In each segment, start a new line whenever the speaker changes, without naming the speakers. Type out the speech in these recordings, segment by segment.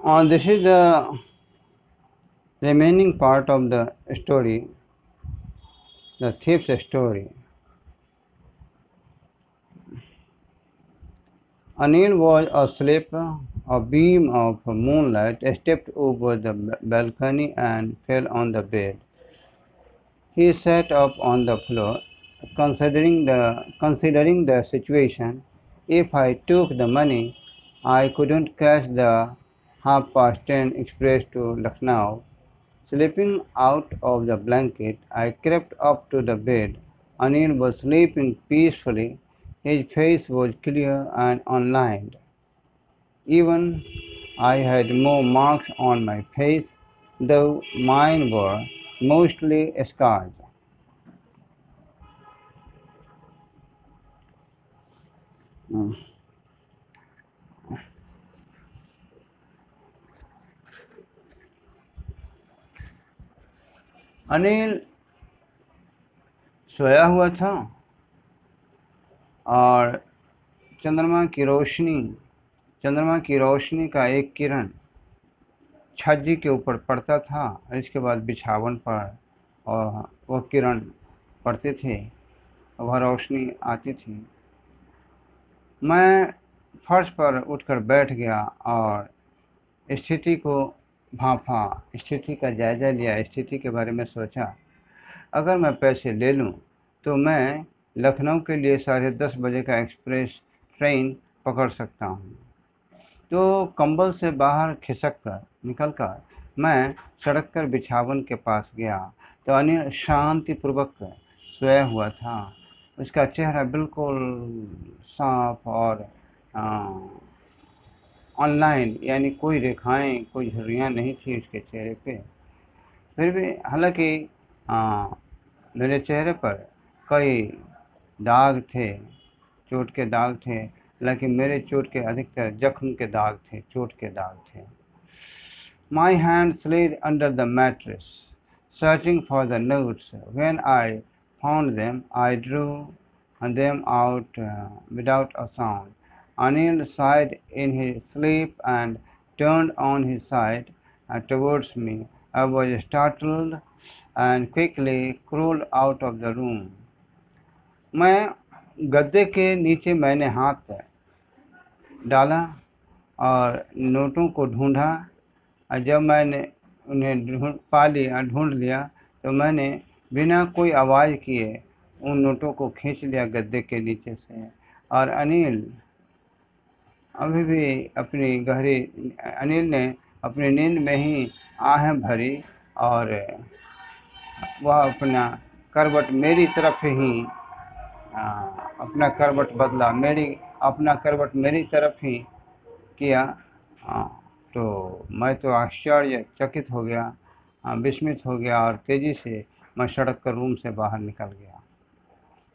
This is the remaining part of the story, the thief's story. Anil was asleep. A beam of moonlight stepped over the balcony and fell on the bed. He sat up on the floor, considering the situation. If I took the money, I couldn't catch the half-past 10 express to Lucknow. Slipping out of the blanket, I crept up to the bed. Anil was sleeping peacefully. His face was clear and unlined. Even I had more marks on my face, though mine were mostly scars. Anil सोया हुआ था और चंद्रमा की रोशनी का एक किरण छज्जे के ऊपर पड़ता था और इसके बाद बिछावन पर और वह किरण पड़ते थे और वह रोशनी आती थी। मैं फर्श पर उठकर बैठ गया और स्थिति को भांपा, स्थिति का जायज़ा लिया, स्थिति के बारे में सोचा। अगर मैं पैसे ले लूं तो मैं लखनऊ के लिए 10:30 बजे का एक्सप्रेस ट्रेन पकड़ सकता हूं। तो कंबल से बाहर खिसक कर निकलकर मैं सड़क पर बिछावन के पास गया तो अनिल शांतिपूर्वक सोया हुआ था। उसका चेहरा बिल्कुल साफ और ऑनलाइन, यानी कोई रेखाएं, कोई झुर्रियाँ नहीं थी उसके चेहरे पे। फिर भी हालांकि मेरे चेहरे पर कई दाग थे, चोट के दाग थे, लेकिन मेरे चोट के अधिकतर जख्म के दाग थे, चोट के दाग थे। My hand slid under the mattress, searching for the notes. When I found them, I drew them out without a sound. Anil sighed in his sleep and turned on his side towards me. I was startled and quickly crawled out of the room. मैं गद्दे के नीचे मैंने हाथ डाला और नोटों को ढूंढा और जब मैंने उन्हें ढूंढ लिया तो मैंने बिना कोई आवाज़ किए उन नोटों को खींच लिया गद्दे के नीचे से। और अनिल ने अपनी नींद में ही आहें भरी और वह अपना करवट मेरी तरफ ही अपना करवट बदला, अपना करवट मेरी तरफ ही किया। तो मैं तो आश्चर्यचकित हो गया, विस्मित हो गया और तेज़ी से मैं सड़क कर रूम से बाहर निकल गया।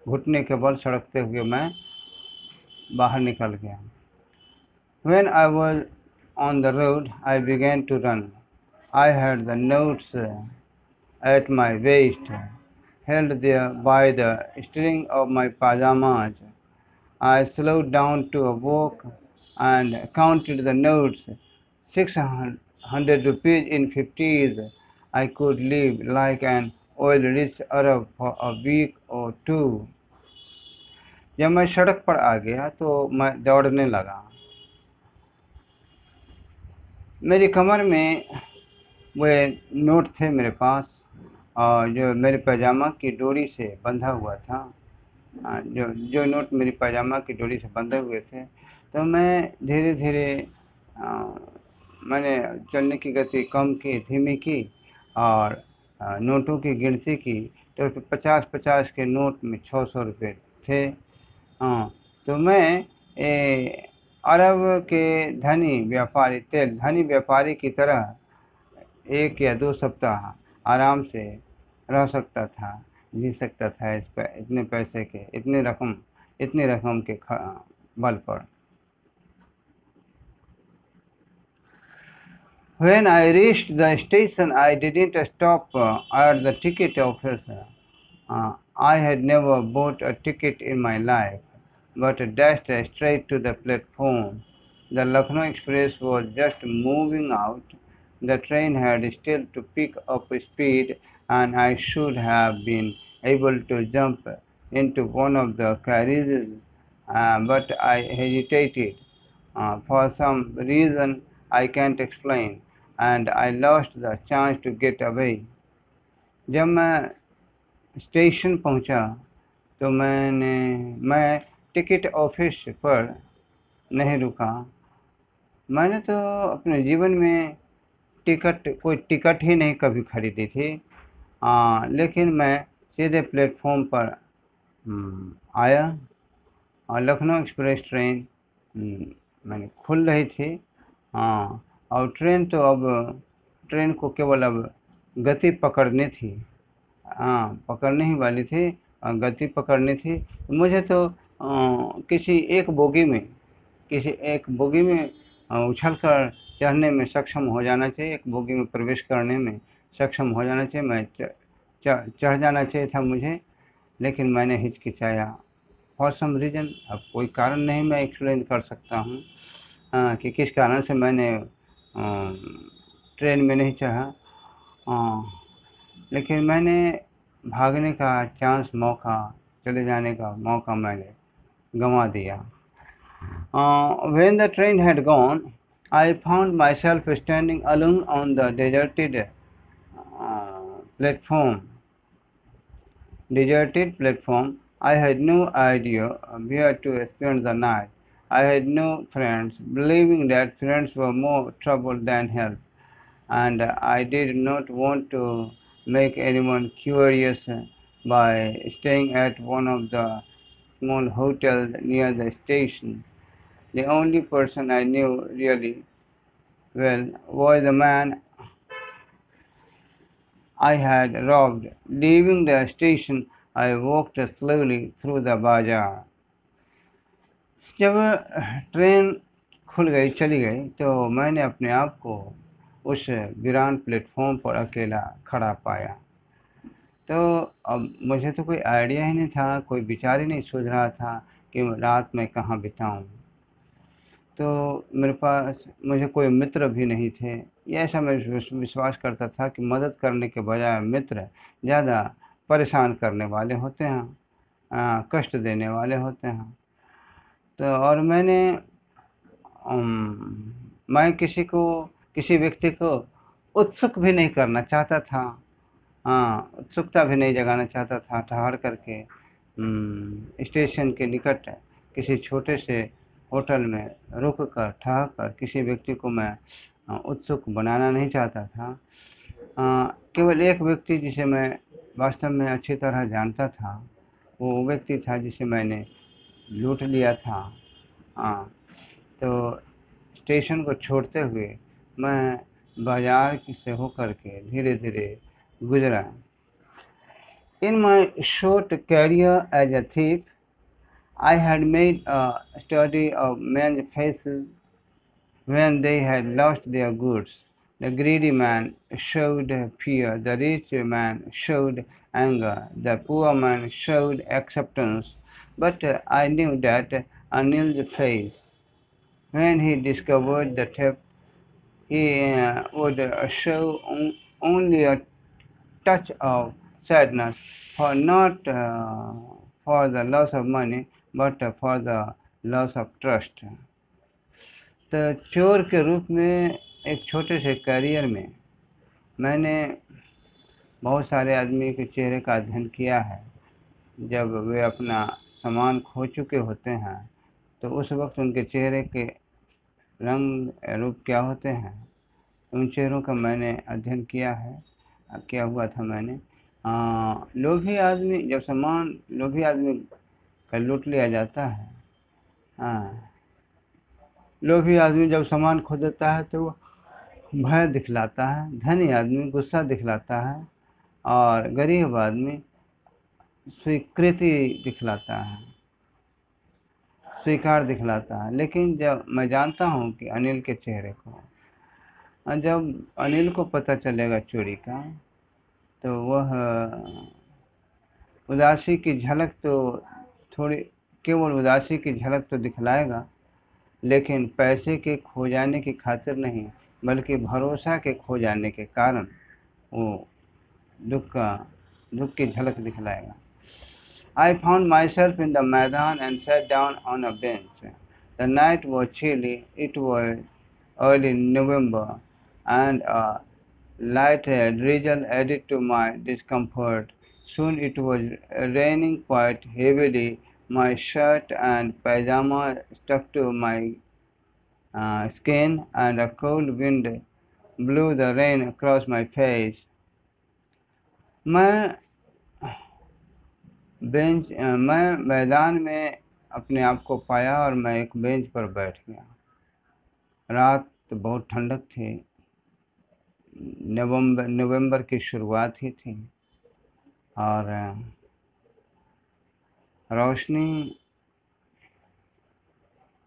घुटने के बल सड़कते हुए मैं बाहर निकल गया। When I was on the road, I began to run. I had the notes at my waist, held there by the string of my pajamas. I slowed down to a walk and counted the notes. 600 rupees in 50s. I could live like an oil-rich Arab for a week or two. जब मैं सड़क पर आ गया तो मैं दौड़ने लगा। मेरी कमर में वे नोट थे मेरे पास और जो मेरे पैजामा की डोरी से बंधा हुआ था, जो नोट मेरी पैजामा की डोरी से बंधे हुए थे। तो मैं धीरे धीरे मैंने चलने की गति कम की, धीमी की और नोटों की गिनती की तो 50-50 के नोट में 600 रुपये थे। तो मैं अरब के धनी व्यापारी की तरह 1 या 2 सप्ताह आराम से रह सकता था, जी सकता था इतने पैसे के, इतनी रकम के बल पर। When I reached the station, I didn't stop at the ticket office. I had never bought a ticket in my life, but dashed straight to the platform. The Lucknow Express was just moving out. The train had still to pick up speed, and I should have been able to jump into one of the carriages, but I hesitated for some reason I can't explain, and I lost the chance to get away. जब मैं station पहुंचा तो मैं ticket office पर नहीं रुका। मैंने तो अपने जीवन में कोई टिकट ही नहीं कभी खरीदी थी। लेकिन मैं सीधे प्लेटफॉर्म पर आया और लखनऊ एक्सप्रेस ट्रेन मैंने खुल रही थी। और ट्रेन को केवल अब गति पकड़नी थी। पकड़ने ही वाली थी, गति पकड़नी थी। मुझे तो किसी एक बोगी में उछल कर चढ़ने में सक्षम हो जाना चाहिए, एक बोगी में प्रवेश करने में सक्षम हो जाना चाहिए, मैं चढ़ जाना चाहिए था मुझे, लेकिन मैंने हिचकिचाया फॉर सम रीज़न। अब कोई कारण नहीं मैं एक्सप्लेन कर सकता हूँ कि किस कारण से मैंने ट्रेन में नहीं चढ़ा। लेकिन मैंने भागने का चले जाने का मौका मैंने गंवा दिया। When the train had gone, I found myself standing alone on the deserted platform. I had no idea where to spend the night. I had no friends, believing that friends were more trouble than help, and I did not want to make anyone curious by staying at one of the small hotels near the station. The only person I knew really well was the man I had robbed. Leaving the station, I walked slowly through the bazaar. जब train चली गई तो मैंने अपने आप को उस वीरान प्लेटफॉर्म पर अकेला खड़ा पाया। तो अब मुझे तो कोई आइडिया ही नहीं था, कोई विचार ही नहीं सूझ रहा था कि रात में कहाँ बिताऊं। तो मुझे कोई मित्र भी नहीं थे। ये ऐसा मैं विश्वास करता था कि मदद करने के बजाय मित्र ज़्यादा परेशान करने वाले होते हैं, कष्ट देने वाले होते हैं। तो और मैं किसी व्यक्ति को उत्सुक भी नहीं करना चाहता था, उत्सुकता भी नहीं जगाना चाहता था। ठहर करके स्टेशन के निकट किसी छोटे से होटल में रुक कर ठहर कर किसी व्यक्ति को मैं उत्सुक बनाना नहीं चाहता था। केवल एक व्यक्ति जिसे मैं वास्तव में अच्छी तरह जानता था, वो व्यक्ति था जिसे मैंने लूट लिया था। तो स्टेशन को छोड़ते हुए मैं बाजार से होकर के धीरे धीरे गुजरा। In my short career as a thief, I had made a study of men's faces when they had lost their goods. The greedy man showed fear, the rich man showed anger, the poor man showed acceptance. But I knew that Anil's face, when he discovered the theft, he would show only a touch of sadness, for not for the loss of money, but for the loss of trust. तो चोर के रूप में एक छोटे से career में मैंने बहुत सारे आदमी के चेहरे का अध्ययन किया है। जब वे अपना सामान खो चुके होते हैं तो उस वक्त उनके चेहरे के रंग रूप क्या होते हैं, उन चेहरों का मैंने अध्ययन किया है। क्या हुआ था लोभी आदमी का लूट लिया जाता है। लोभी आदमी जब सामान खो देता है तो वो भय दिखलाता है, धनी आदमी गुस्सा दिखलाता है और गरीब आदमी स्वीकृति दिखलाता है, स्वीकार दिखलाता है। लेकिन जब मैं जानता हूँ कि अनिल के चेहरे को, जब अनिल को पता चलेगा चोरी का, तो वह उदासी की झलक तो दिखलाएगा, लेकिन पैसे के खो जाने की खातिर नहीं, बल्कि भरोसा के खो जाने के कारण वो दुख की झलक दिखलाएगा। I found myself in the Maidan and sat down on a bench. The night was chilly, it was early November, and a light drizzle added to my discomfort. Soon it was raining quite heavily. My shirt and pajama stuck to my skin, and a cold wind blew the rain across my face. मैं मैं मैदान में अपने आप को पाया और मैं एक बेंच पर बैठ गया। रात बहुत ठंडक थी, नवंबर की शुरुआत ही थी और रोशनी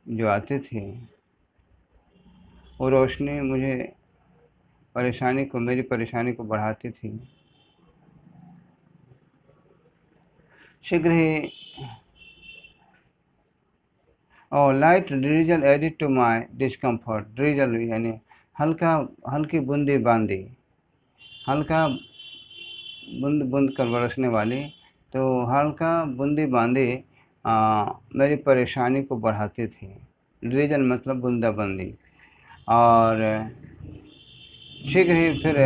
जो आती थी वो रोशनी मेरी परेशानी को बढ़ाती थी। शीघ्र ही light drizzle added to my discomfort. Drizzle यानी हल्की बूंदी बांदी, हल्का बूंद बूंद कर बरसने वाली, तो हल्का बूंदी बांदी मेरी परेशानी को बढ़ाती थी। ड्रिजल मतलब बूंदाबंदी। और शीघ्र ही फिर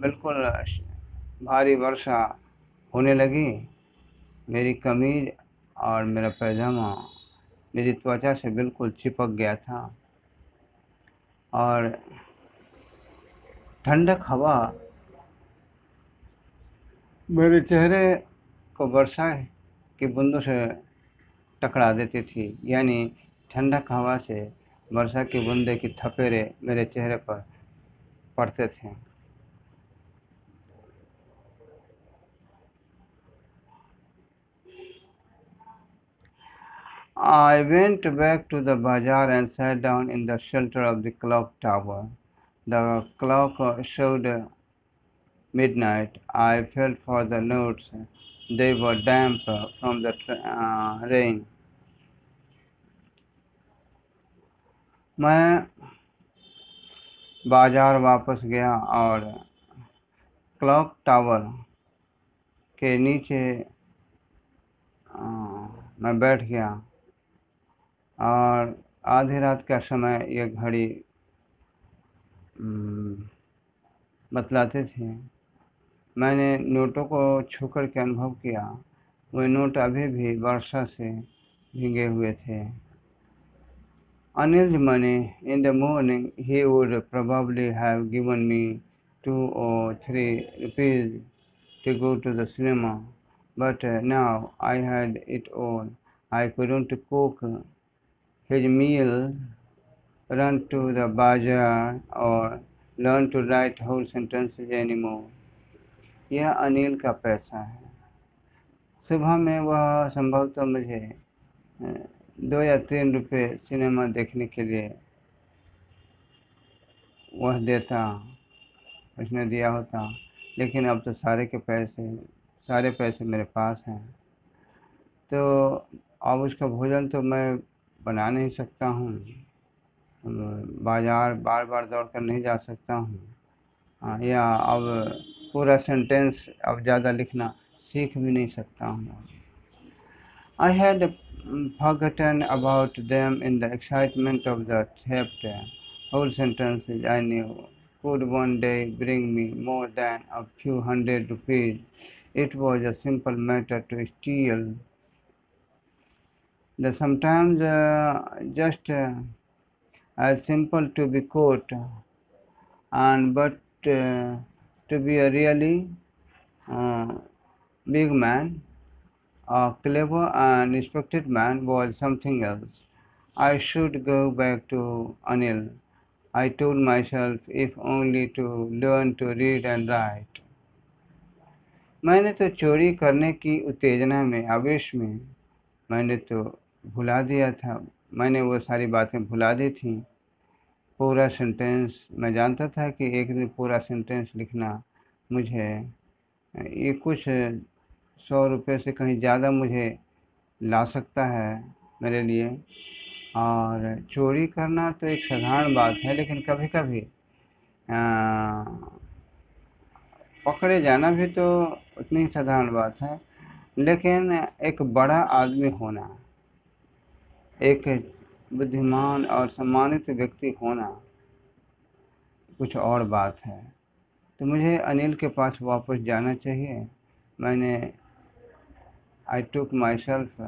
बिल्कुल भारी वर्षा होने लगी। मेरी कमीज और मेरा पैजामा मेरी त्वचा से बिल्कुल चिपक गया था और ठंडक हवा मेरे चेहरे को वर्षा की बूंदों से टकरा देती थी। यानी ठंडक हवा से वर्षा की बूंदे की थपेड़े मेरे चेहरे पर पड़ते थे। I went back to the bazaar and sat down in the shelter of the clock tower. The clock showed midnight. I felt for the notes. They were damp from the rain. मैं बाजार वापस गया और clock tower के नीचे मैं बैठ गया और आधी रात का समय ये घड़ी बतलाते थे। मैंने नोटों को छूकर के अनुभव किया। वे नोट अभी भी वर्षा से भीगे हुए थे। Anil's money. In the morning, he would probably have given me 2 or 3 rupees to go to the cinema, but now I had it all. I couldn't cook his meal, run to the bazaar, or learn to write whole sentences anymore. यह अनिल का पैसा है। सुबह में वह संभवतः मुझे 2 या 3 रुपये सिनेमा देखने के लिए वह उसने दिया होता, लेकिन अब तो सारे पैसे मेरे पास हैं, तो अब उसका भोजन तो मैं बना नहीं सकता हूँ, बाज़ार बार बार दौड़ कर नहीं जा सकता हूँ, या अब पूरा सेंटेंस अब ज़्यादा लिखना सीख भी नहीं सकता हूँ। I had forgotten about them in the excitement of the theft. Whole sentences I knew could one day bring me more than a few hundred rupees. It was a simple matter to steal. Sometimes just as simple to be caught, but to be a really big man, a clever and respected man, was something else. I should go back to Anil, I told myself, if only to learn to read and write. मैंने तो चोरी करने की उत्तेजना में, आवेश में, मैंने तो भुला दिया था, मैंने वो सारी बातें भुला दी थी। पूरा सेंटेंस, मैं जानता था कि एक दिन पूरा सेंटेंस लिखना मुझे ये कुछ 100 रुपये से कहीं ज़्यादा मुझे ला सकता है मेरे लिए, और चोरी करना तो एक साधारण बात है, लेकिन कभी कभी पकड़े जाना भी तो उतनी ही साधारण बात है। लेकिन एक बड़ा आदमी होना, एक बुद्धिमान और सम्मानित व्यक्ति होना कुछ और बात है। तो मुझे अनिल के पास वापस जाना चाहिए। मैंने आई टुक माई सेल्फ,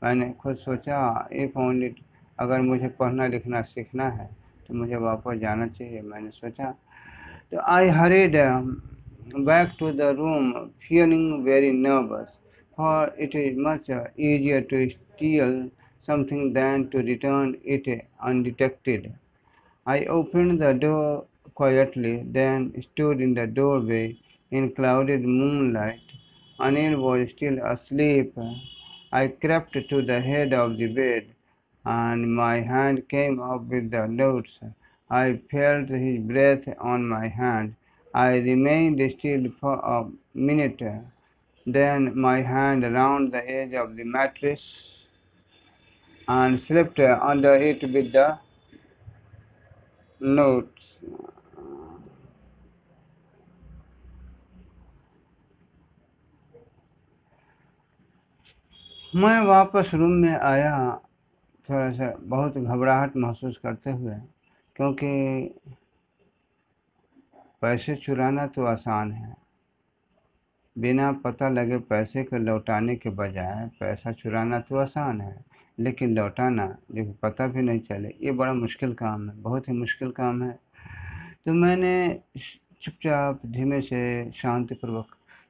मैंने खुद सोचा, इफ़ ओनली, अगर मुझे पढ़ना लिखना सीखना है तो मुझे वापस जाना चाहिए, मैंने सोचा। तो आई hurried back to the room, feeling very nervous, for it is much easier to steal something than to return it undetected. I opened the door quietly, then stood in the doorway in clouded moonlight. Anil was still asleep. I crept to the head of the bed, and my hand came up with the notes. I felt his breath on my hand. I remained still for a minute. Then my hand round the edge of the mattress and slipped under it with the notes. मैं वापस room में आया, थोड़ा सा बहुत घबराहट महसूस करते हुए, क्योंकि पैसे चुराना तो आसान है। बिना पता लगे पैसे को लौटाने के बजाय पैसा चुराना तो आसान है, लेकिन लौटाना, जो पता भी नहीं चले, ये बड़ा मुश्किल काम है, बहुत ही मुश्किल काम है। तो मैंने चुपचाप धीमे से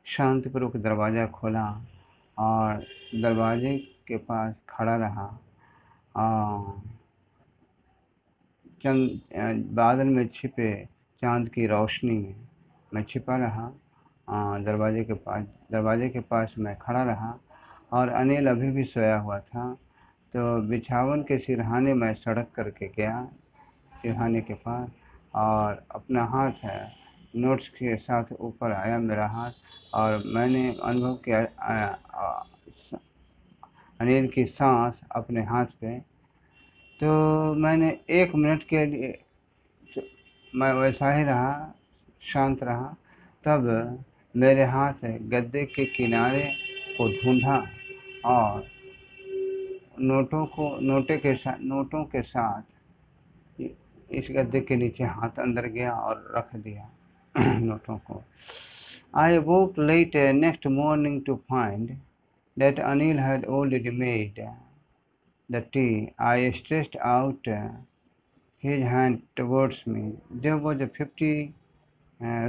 शांतिपूर्वक दरवाज़ा खोला और दरवाजे के पास खड़ा रहा। बादल में छिपे चाँद की रोशनी में मैं छिपा रहा। दरवाजे के पास मैं खड़ा रहा और अनिल अभी भी सोया हुआ था। तो बिछावन के सिरहाने मैं सड़क करके गया सिरहाने के पास, और अपना हाथ नोट्स के साथ ऊपर आया मेरा हाथ, और मैंने अनुभव किया अनिल की सांस अपने हाथ पे। तो मैंने 1 मिनट के लिए मैं वैसा ही रहा, शांत रहा। तब मेरे हाथ गद्दे के किनारे को ढूंढा और नोटों के साथ इस गद्दे के नीचे हाथ अंदर गया और रख दिया नोटों को। I woke late next morning to find that Anil had already made the tea. I stretched out his hand towards me. There was a 50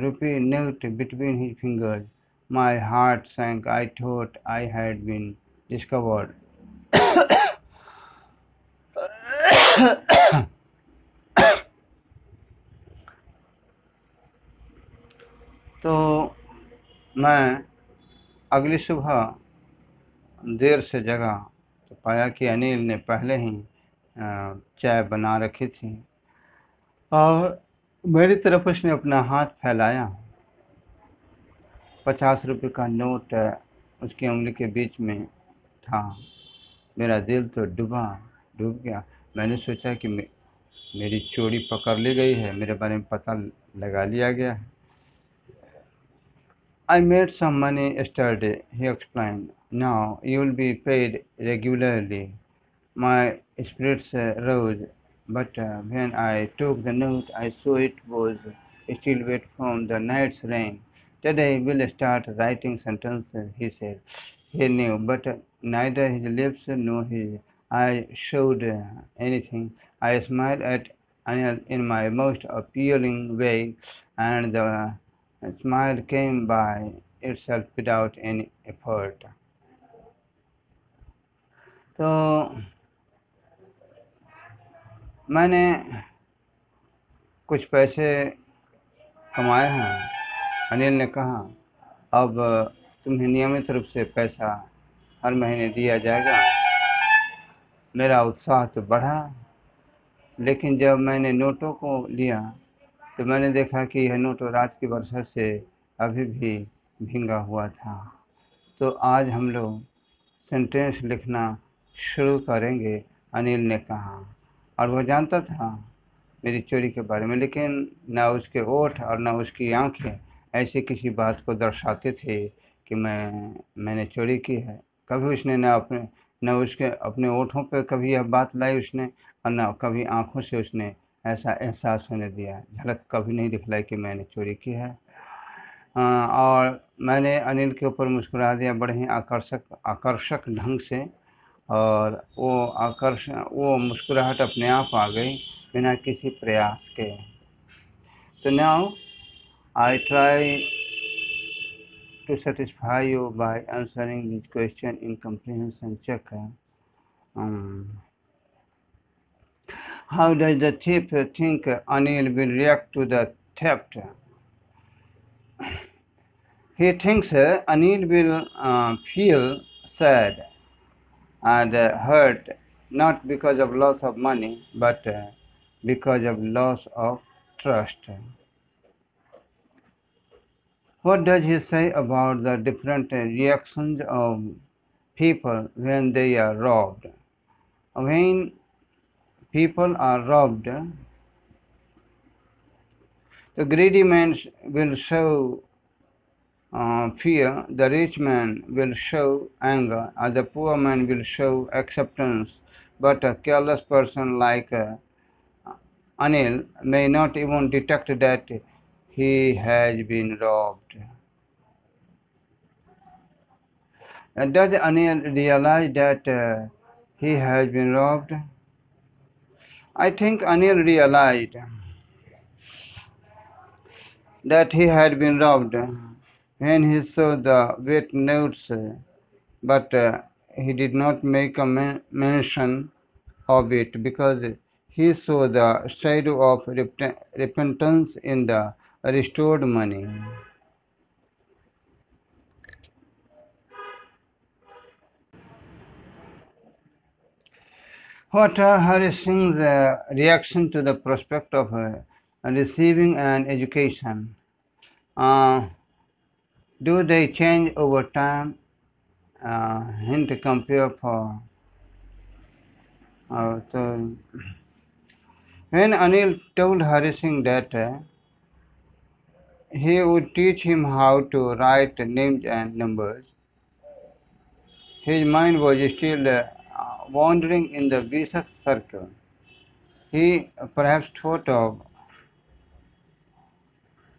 rupee note between his fingers. My heart sank. I thought I had been discovered. तो मैं अगली सुबह देर से जगा तो पाया कि अनिल ने पहले ही चाय बना रखी थी और मेरी तरफ उसने अपना हाथ फैलाया। 50 रुपये का नोट उसकी उंगली के बीच में था। मेरा दिल तो डूब गया। मैंने सोचा कि मेरी चोरी पकड़ ली गई है, मेरे बारे में पता लगा लिया गया है। I made some money yesterday, he explained. Now you'll be paid regularly. My spirits rose, but when I took the note, I saw it was still wet from the night's rain. Today we'll start writing sentences, he said. He knew, but neither his lips nor his eyes showed anything. I smiled at Anil in my most appealing way, and the smile came by itself without any effort. तो मैंने कुछ पैसे कमाए हैं, अनिल ने कहा। अब तुम्हें नियमित रूप से पैसा हर महीने दिया जाएगा। मेरा उत्साह तो बढ़ा, लेकिन जब मैंने नोटों को लिया तो मैंने देखा कि यह नोट रात की वर्षा से अभी भी भींगा हुआ था। तो आज हम लोग सेंटेंस लिखना शुरू करेंगे। अनिल ने कहा। और वह जानता था मेरी चोरी के बारे में, लेकिन न उसके होठ और न उसकी आंखें ऐसी किसी बात को दर्शाते थे कि मैंने चोरी की है। कभी उसने न उसके अपने होठों पर कभी यह बात लाई उसने, और न कभी आंखों से उसने ऐसा एहसास होने दिया, झलक कभी नहीं दिखलाई कि मैंने चोरी की है। और मैंने अनिल के ऊपर मुस्कुरा दिया बड़े ही आकर्षक ढंग से, और वो मुस्कुराहट अपने आप आ गई बिना किसी प्रयास के। तो now I try to satisfy you by answering this question in comprehension check. Um, how does the thief think Anil will react to the theft? He thinks Anil will feel sad and hurt, not because of loss of money, but because of loss of trust. What does he say about the different reactions of people when they are robbed? When people are robbed, the greedy man will show fear, the rich man will show anger, and the poor man will show acceptance. But a careless person like Anil may not even detect that he has been robbed. Does Anil realize that he has been robbed? I think Anil realized that he had been robbed when he saw the wet notes, but he did not make a mention of it because he saw the shadow of repentance in the restored money. What Hari Singh's reaction to the prospect of receiving an education? Do they change over time? Hint compare for. So when Anil told Hari Singh that he would teach him how to write names and numbers, his mind was still wandering in the vicious circle. He perhaps thought of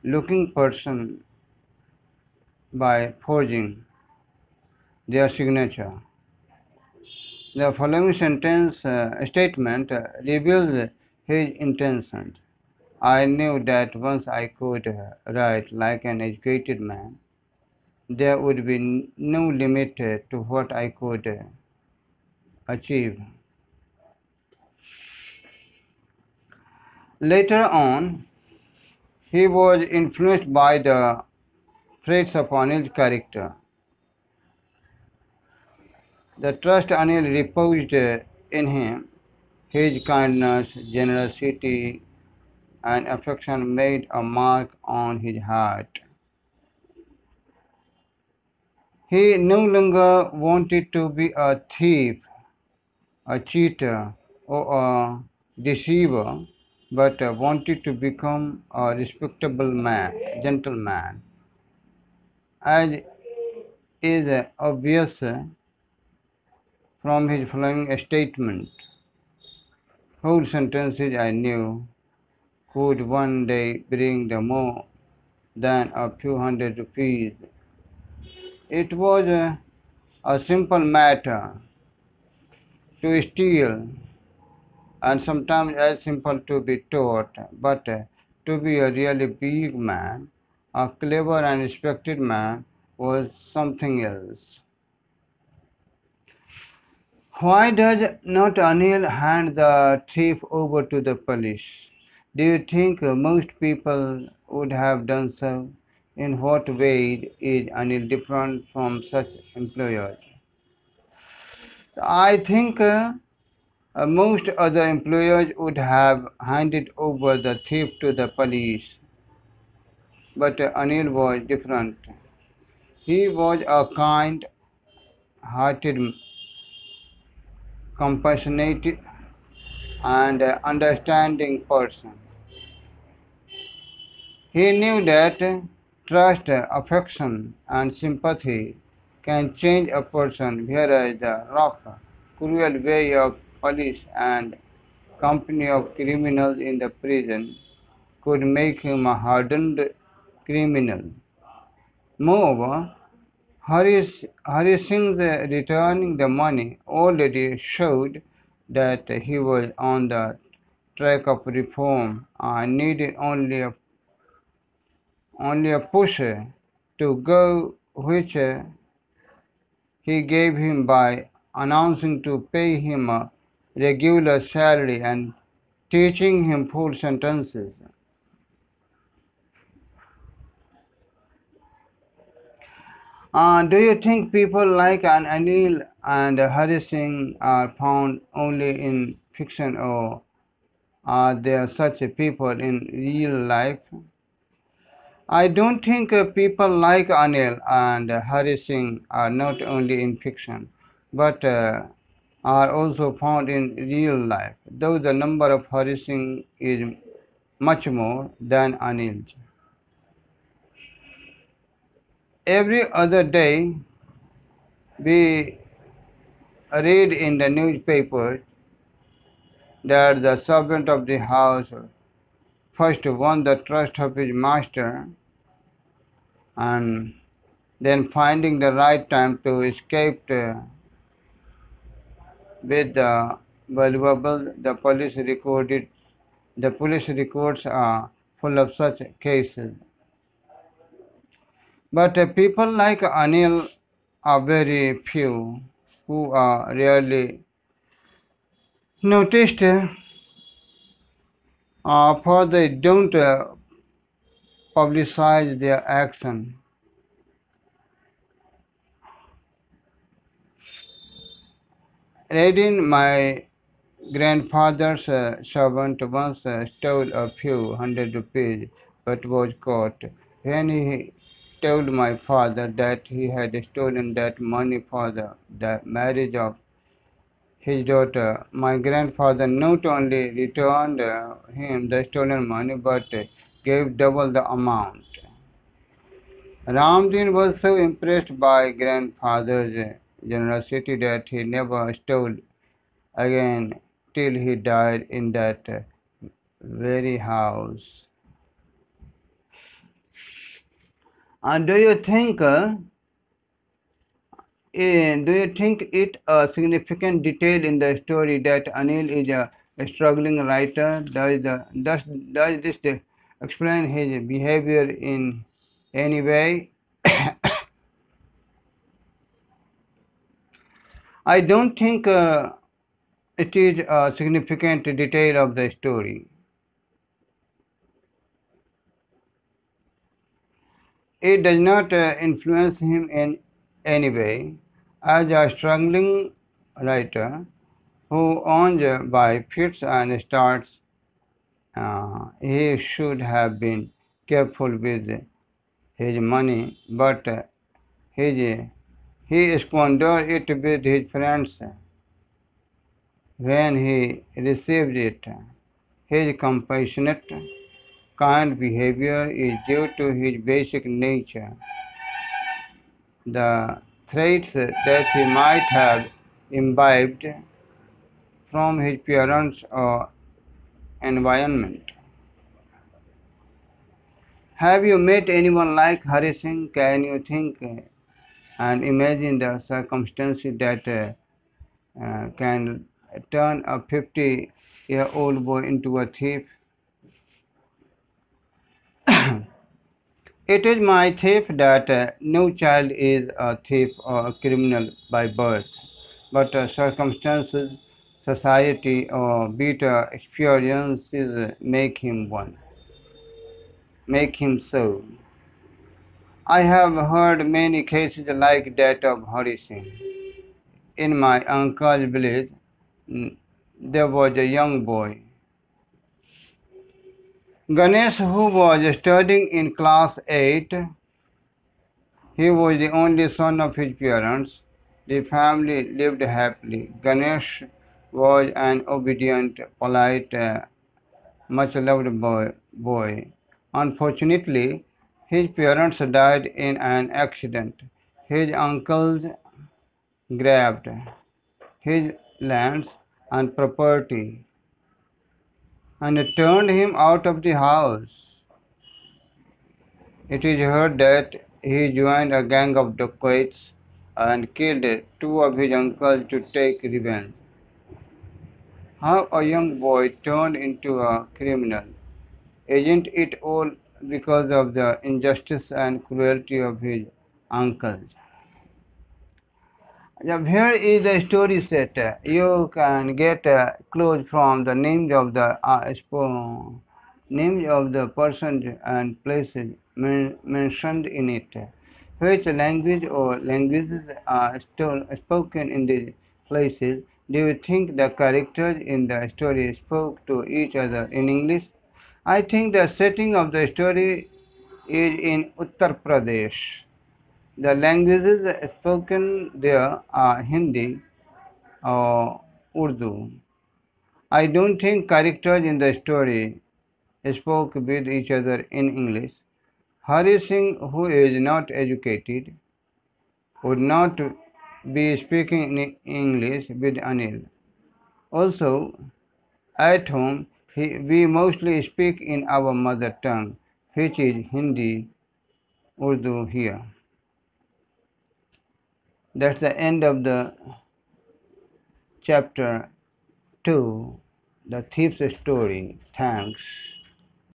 looking person by forging their signature. The following statement reveals his intentions. I knew that once I could write like an educated man, there would be no limit to what I could achieve. Later on, he was influenced by the traits of Anil's character. The trust Anil reposed in him, his kindness, generosity, and affection made a mark on his heart. He no longer wanted to be a thief, a cheater, or a deceiver, but wanted to become a respectable man, gentleman. As is obvious from his following statement, whole sentences I knew could one day bring the more than a few hundred rupees. It was a simple matter to steal, and sometimes as simple to be taught, but to be a really big man, a clever and respected man, was something else. Why does not Anil hand the thief over to the police? Do you think most people would have done so? In what way is Anil different from such employers? I think most other employers would have handed over the thief to the police, but Anil was different. He was a kind hearted compassionate, and understanding person. He knew that trust, affection, and sympathy can change a person, whereas the rough, cruel way of police and company of criminals in the prison could make him a hardened criminal. Moreover, Hari Singh's returning the money already showed that he was on the track of reform and needed only a push to go, which he gave him by announcing to pay him a regular salary and teaching him full sentences. Do you think people like Anil and Hari Singh are found only in fiction, or are there such people in real life? I don't think people like Anil and Hari Singh are not only in fiction, but are also found in real life, though the number of Hari Singh is much more than Anil's. Every other day, we read in the newspaper that the servant of the house first won the trust of his master, and then finding the right time to escape with the valuable. The police records are full of such cases. But people like Anil are very few who are rarely noticed, for they don't publicize their action. Reading, my grandfather's servant once stole a few hundred rupees but was caught. When he told my father that he had stolen that money for the marriage of his daughter, my grandfather not only returned him the stolen money but gave double the amount. Ramdin was so impressed by grandfather's generosity that he never stole again till he died in that very house. And do you think it a significant detail in the story that Anil is a struggling writer? Does this explain his behavior in any way? I don't think it is a significant detail of the story. It does not influence him in any way. As a struggling writer who owns by fits and starts, he should have been careful with his money, but he squandered it with his friends when he received it. His compassionate, kind behavior is due to his basic nature. The traits that he might have imbibed from his parents or environment. Have you met anyone like Hari Singh? Can you think and imagine the circumstances that can turn a 50-year-old boy into a thief? It is my thief that no child is a thief or a criminal by birth, but circumstances, society, or bitter experiences make him one, make him so. I have heard many cases like that of Hari Singh. In my uncle's village, there was a young boy, Ganesh, who was studying in class 8. He was the only son of his parents. The family lived happily. Ganesh was an obedient, polite, much loved boy. Unfortunately, his parents died in an accident. His uncles grabbed his lands and property and turned him out of the house. It is heard that he joined a gang of dacoits and killed two of his uncles to take revenge. How a young boy turned into a criminal. Isn't it all because of the injustice and cruelty of his uncles? Now, here is the story set. You can get clues from the names of the persons and places mentioned in it. Which language or languages are spoken in these places? Do you think the characters in the story spoke to each other in English? I think the setting of the story is in Uttar Pradesh. The languages spoken there are Hindi or Urdu. I don't think characters in the story spoke with each other in English. Hari Singh, who is not educated, would not be speaking in English with Anil. Also, at home, we mostly speak in our mother tongue, which is Hindi, Urdu here. That's the end of the chapter 2, The Thief's Story. Thanks.